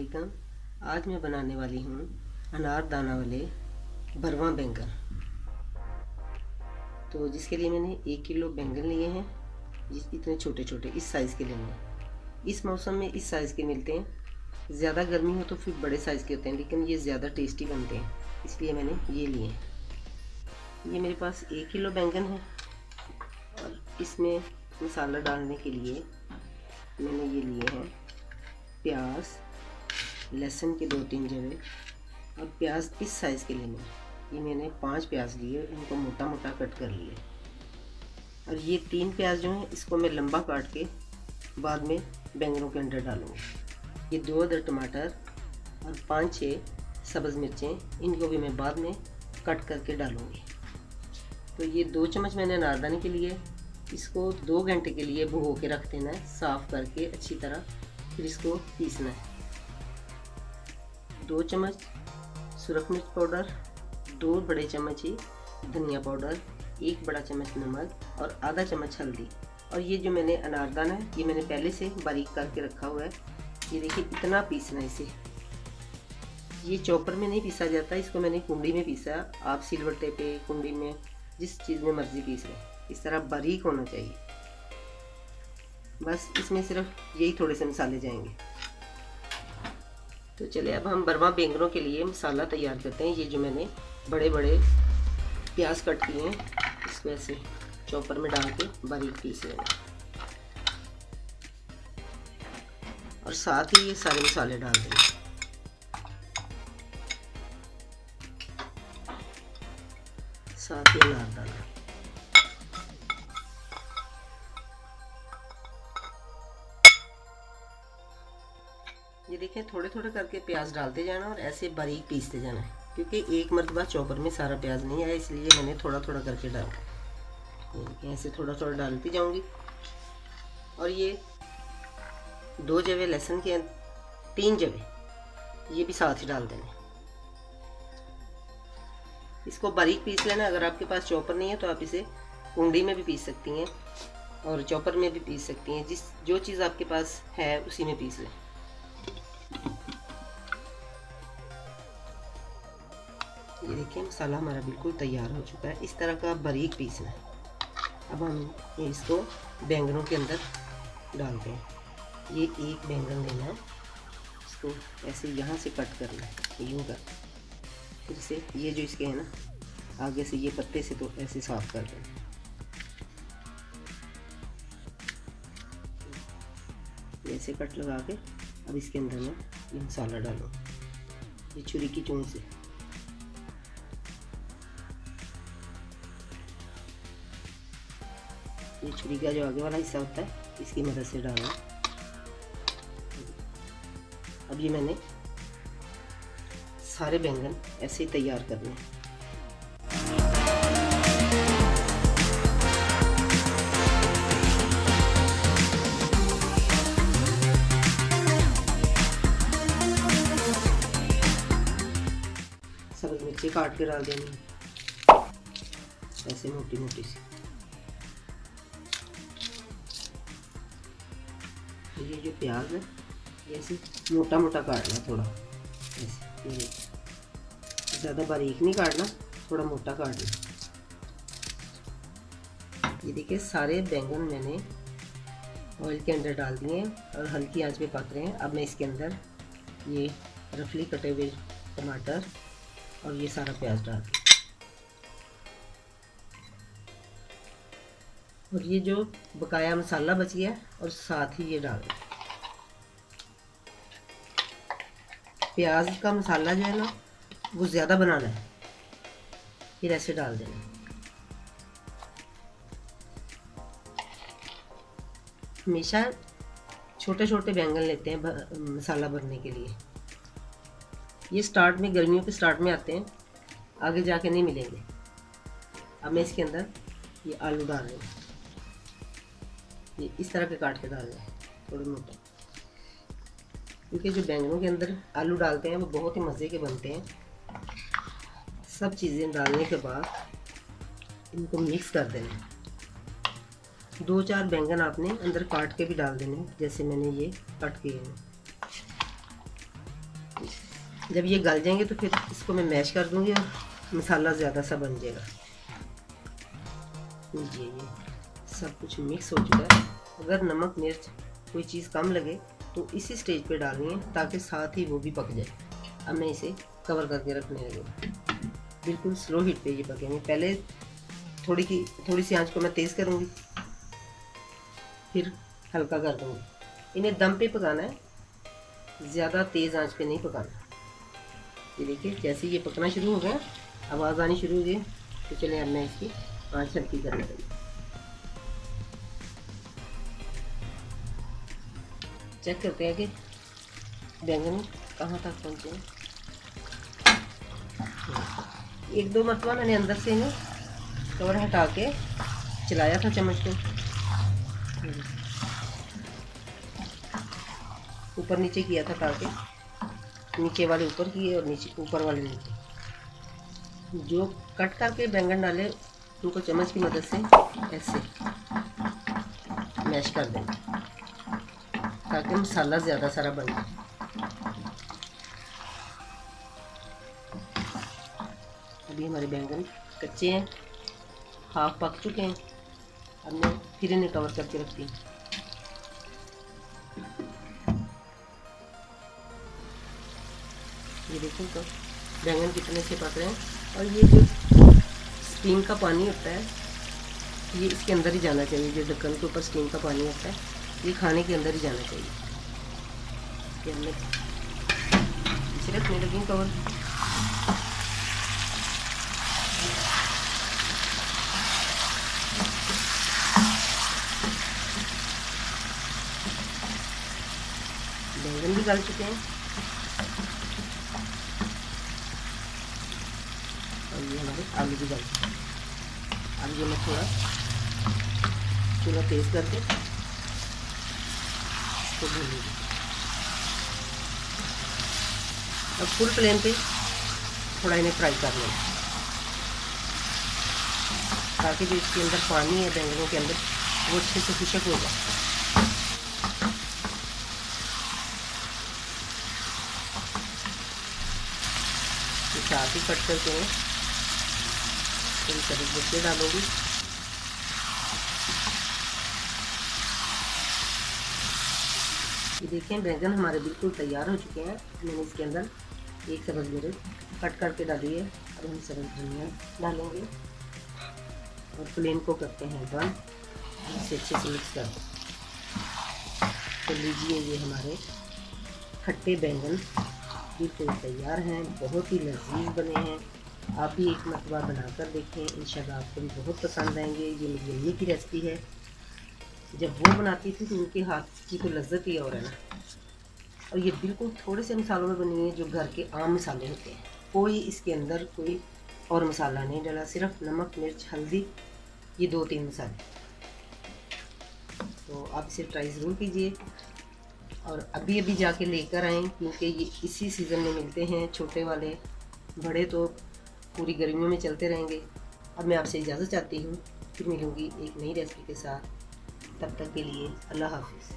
वालेकुम। आज मैं बनाने वाली हूँ अनार दाना वाले भरवा बैंगन। तो जिसके लिए मैंने 1 किलो बैंगन लिए हैं, इतने छोटे छोटे इस साइज़ के लेंगे। इस मौसम में इस साइज़ के मिलते हैं। ज़्यादा गर्मी हो तो फिर बड़े साइज़ के होते हैं, लेकिन ये ज़्यादा टेस्टी बनते हैं, इसलिए मैंने ये लिए हैं। ये मेरे पास 1 किलो बैंगन है और इसमें मसाला डालने के लिए मैंने ये लिए हैं प्याज, लहसुन के 2-3 जवे और प्याज इस साइज़ के लेने हैं। ये मैंने 5 प्याज लिए, इनको मोटा मोटा कट कर लिए। और ये 3 प्याज जो हैं इसको मैं लंबा काट के बाद में बैंगनों के अंदर डालूँगी। ये 2 अदर टमाटर और 5-6 सब्ज़ मिर्चें, इनको भी मैं बाद में कट करके डालूँगी। तो ये 2 चम्मच मैंने अनारदाने के लिए, इसको 2 घंटे के लिए भिगो के रख देना है, साफ़ करके अच्छी तरह। फिर इसको पीसना है। 2 चम्मच सुरख मिर्च पाउडर, 2 बड़े चम्मच ही धनिया पाउडर, 1 बड़ा चम्मच नमक और आधा चम्मच हल्दी। और ये जो मैंने अनारदाना है ये मैंने पहले से बारीक करके रखा हुआ है। ये देखिए इतना पीसना है इसे। ये चॉपर में नहीं पीसा जाता, इसको मैंने कुंडी में पीसा। आप सिलबट्टे पे, कुंडी में, जिस चीज़ में मर्जी पीस लें, इस तरह बारीक होना चाहिए। बस इसमें सिर्फ यही थोड़े से मसाले जाएंगे। तो चलिए अब हम भरवा बैंगनों के लिए मसाला तैयार करते हैं। ये जो मैंने बड़े बड़े प्याज कट किए हैं, इसको ऐसे चॉपर में डाल के बारीक पीस लेना और साथ ही ये सारे मसाले डाल देंगे। साथ ही अनार डालना। ये देखें, थोड़े थोड़े करके प्याज डालते जाना और ऐसे बारीक पीसते जाना है, क्योंकि एक मरतबा चॉपर में सारा प्याज नहीं आया, इसलिए मैंने थोड़ा थोड़ा करके डाला। ऐसे थोड़ा थोड़ा डालती जाऊंगी। और ये 2 जवे लहसुन के, 3 जवे ये भी साथ ही डाल देने। इसको बारीक पीस लेना। अगर आपके पास चॉपर नहीं है तो आप इसे कुंडी में भी पीस सकती हैं और चॉपर में भी पीस सकती हैं। जो चीज़ आपके पास है उसी में पीस लें। ये देखिए मसाला हमारा बिल्कुल तैयार हो चुका है। इस तरह का बारीक पीसना है। अब हम इसको बैंगनों के अंदर डालते हैं। ये 1 बैंगन लेना है, इसको ऐसे यहाँ से कट करना है, यूँ कर। फिर से ये जो इसके हैं ना आगे से, ये पत्ते से तो ऐसे साफ कर दें। ऐसे कट लगा के अब इसके अंदर मैं ये मसाला डालूँ, ये छुरी की चोंच से। ये छुरी का जो आगे वाला हिस्सा होता है इसकी मदद से डालना। अब ये मैंने सारे बैंगन ऐसे ही तैयार करने हैं। सब्ज़ मिर्ची काट के डाल देनी ऐसे मोटी मोटी सी। ये जो प्याज है ये ऐसे मोटा मोटा काटना, थोड़ा ऐसे, ज़्यादा बारीक नहीं काटना, थोड़ा मोटा काटना। ये देखिए सारे बैंगन मैंने ऑयल के अंदर डाल दिए हैं और हल्की आंच पे पक रहे हैं। अब मैं इसके अंदर ये रफली कटे हुए टमाटर और ये सारा प्याज डाल दिया। और ये जो बकाया मसाला बच गया और साथ ही ये डाल दें। प्याज का मसाला जो है ना वो ज़्यादा बनाना है, फिर ऐसे डाल देना। हमेशा छोटे छोटे बैंगन लेते हैं मसाला भरने के लिए। ये स्टार्ट में, गर्मियों के स्टार्ट में आते हैं, आगे जाके नहीं मिलेंगे। अब मैं इसके अंदर ये आलू डाल रही हूँ। ये इस तरह के काट के डाल रहे हैं, थोड़े मोटे, क्योंकि जो बैंगनों के अंदर आलू डालते हैं वो बहुत ही मज़े के बनते हैं। सब चीज़ें डालने के बाद इनको मिक्स कर देना। 2-4 बैंगन आपने अंदर काट के भी डाल देने, जैसे मैंने ये कट किए हैं। जब ये गल जाएंगे तो फिर इसको मैं मैश कर दूंगी और मसाला ज़्यादा सा बन जाएगा। ये सब कुछ मिक्स हो चुका है। अगर नमक मिर्च कोई चीज़ कम लगे तो इसी स्टेज पे डालनी है ताकि साथ ही वो भी पक जाए। अब मैं इसे कवर करके रखने लगी, बिल्कुल स्लो हीट पे ये पकेंगे। पहले थोड़ी सी आंच को मैं तेज़ करूँगी, फिर हल्का कर दूँगी। इन्हें दम पे पकाना है, ज़्यादा तेज़ आंच पे नहीं पकाना। ये देखिए जैसे ये पकना शुरू हो गया, आवाज़ आनी शुरू हो गई, तो चलिए अब मैं इसकी आंच हल्की करने लगी। चेक करते हैं कि बैंगन कहाँ तक पहुँचे हैं। एक दो मरतबा मैंने अंदर से इन्हें कवर हटा के चलाया था चम्मच को, ऊपर नीचे किया था ताकि नीचे वाले ऊपर किए और नीचे ऊपर वाले नीचे। जो कट करके बैंगन डाले उनको चम्मच की मदद से ऐसे मैश कर दें ताकि मसाला ज़्यादा सारा बन जाए। अभी हमारे बैंगन कच्चे हैं, हाफ पक चुके हैं। अब मैं फिर इन्हें कवर करके रखती हूँ। ये देखो तो बैंगन कितने से पक रहे हैं। और ये जो स्टीम का पानी होता है ये इसके अंदर ही जाना चाहिए। जो ढक्कन के ऊपर स्टीम का पानी होता है ये खाने के अंदर ही जाना चाहिए। कि हमने इसे रखने लगी कवर। बैंगन भी गल चुके हैं और ये हमारे आलू भी गल चुके हैं। अब ये मैं थोड़ा चूल्हा तेज करके इसको भून लूँगी। अब फुल फ्लेम पे थोड़ा इन्हें फ्राई कर लें ताकि जो इसके अंदर पानी है बैंगनों के अंदर वो अच्छे से खुशक हो जाए। साथ ही कट करके इन सभी मिर्चें डालूंगी। ये देखें बैंगन हमारे बिल्कुल तैयार हो चुके हैं। मैंने इसके अंदर एक सब्ज़ मिर्च कट करके डाली है। अब हम सब्ज़ धनिया डालेंगे और फ्लेम को करते हैं बंद। इसे अच्छे से मिक्स कर तो लीजिए ये हमारे खट्टे बैंगन बिल्कुल तैयार हैं। बहुत ही लजीज बने हैं। आप भी एक मरतबा बनाकर देखें, इंशाल्लाह आपको भी बहुत पसंद आएंगे। ये मेरी अम्मी की रेसिपी है, जब वो बनाती थी तो उनके हाथ की तो लज्जत ही और है ना। और ये बिल्कुल थोड़े से मसालों में बनी है जो घर के आम मसाले होते हैं। कोई इसके अंदर कोई और मसाला नहीं डाला, सिर्फ नमक मिर्च हल्दी, ये 2-3 मसाले। तो आप इसे ट्राई ज़रूर कीजिए और अभी अभी जाके लेकर आएँ क्योंकि ये इसी सीज़न में मिलते हैं छोटे वाले। बड़े तो पूरी गर्मियों में चलते रहेंगे। अब मैं आपसे इजाज़त चाहती हूँ, फिर मिलूँगी एक नई रेसिपी के साथ। तब तक के लिए अल्लाह हाफिज़।